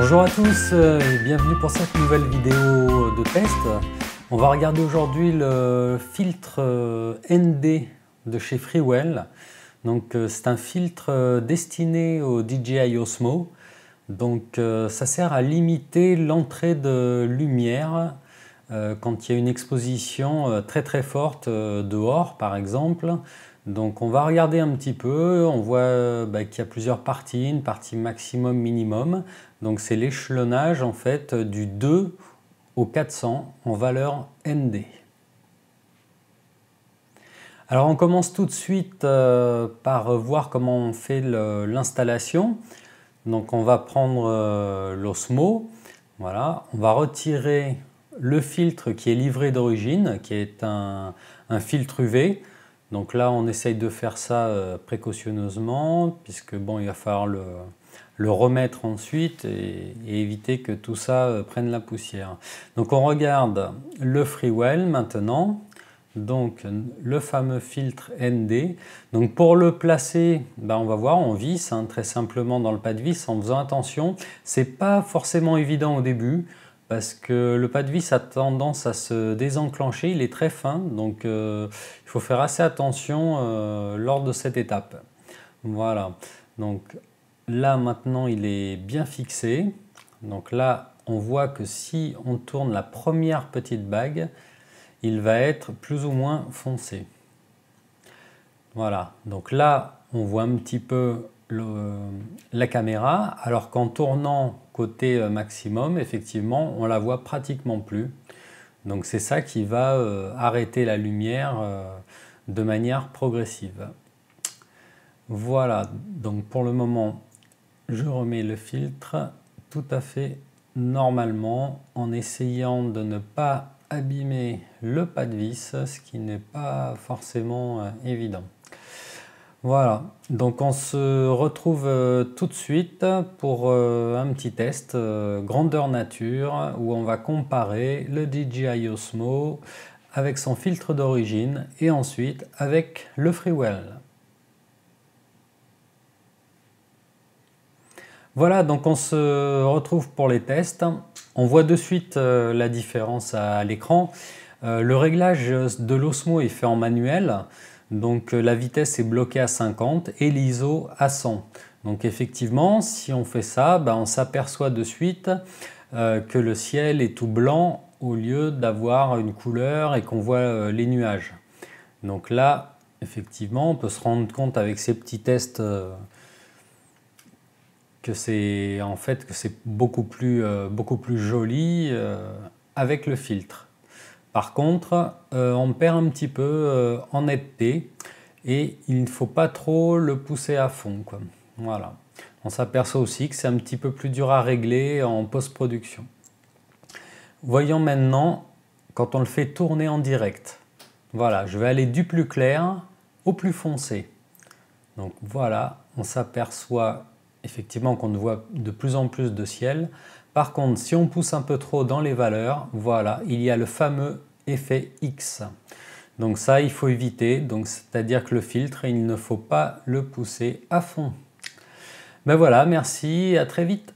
Bonjour à tous et bienvenue pour cette nouvelle vidéo de test. On va regarder aujourd'hui le filtre ND de chez Freewell. Donc c'est un filtre destiné au DJI Osmo. Donc ça sert à limiter l'entrée de lumière quand il y a une exposition très forte dehors par exemple. Donc on va regarder un petit peu, on voit qu'il y a plusieurs parties, une partie maximum, minimum. Donc c'est l'échelonnage en fait du 2 au 400 en valeur ND. Alors on commence tout de suite par voir comment on fait l'installation. Donc on va prendre l'Osmo, voilà, on va retirer le filtre qui est livré d'origine, qui est un filtre UV. Donc là on essaye de faire ça précautionneusement, puisque bon, il va falloir le remettre ensuite et éviter que tout ça prenne la poussière. Donc on regarde le Freewell maintenant. Donc le fameux filtre ND. Donc pour le placer, on va voir, on visse très simplement dans le pas de vis en faisant attention. C'est pas forcément évident au début parce que le pas de vis a tendance à se désenclencher, il est très fin, donc il faut faire assez attention lors de cette étape. Voilà, donc là maintenant il est bien fixé. Donc là on voit que si on tourne la première petite bague, il va être plus ou moins foncé. Voilà, donc là on voit un petit peu la caméra, alors qu'en tournant côté maximum, effectivement, on la voit pratiquement plus. Donc c'est ça qui va arrêter la lumière de manière progressive. Voilà, donc pour le moment, je remets le filtre tout à fait normalement en essayant de ne pas abîmer le pas de vis, ce qui n'est pas forcément évident. Voilà, donc on se retrouve tout de suite pour un petit test grandeur nature où on va comparer le DJI Osmo avec son filtre d'origine et ensuite avec le Freewell. Voilà, donc on se retrouve pour les tests. On voit de suite la différence à l'écran. Le réglage de l'Osmo est fait en manuel, donc la vitesse est bloquée à 50 et l'ISO à 100. Donc effectivement, si on fait ça, on s'aperçoit de suite que le ciel est tout blanc au lieu d'avoir une couleur et qu'on voit les nuages. Donc là, effectivement, on peut se rendre compte avec ces petits tests que c'est beaucoup plus joli avec le filtre. Par contre, on perd un petit peu en netteté et il ne faut pas trop le pousser à fond, quoi. Voilà. On s'aperçoit aussi que c'est un petit peu plus dur à régler en post-production. Voyons maintenant quand on le fait tourner en direct. Voilà, je vais aller du plus clair au plus foncé. Donc voilà, on s'aperçoit effectivement qu'on voit de plus en plus de ciel. Par contre, si on pousse un peu trop dans les valeurs, voilà, il y a le fameux effet X. Donc ça, il faut éviter. Donc c'est-à-dire que le filtre, il ne faut pas le pousser à fond. Ben voilà, merci, à très vite.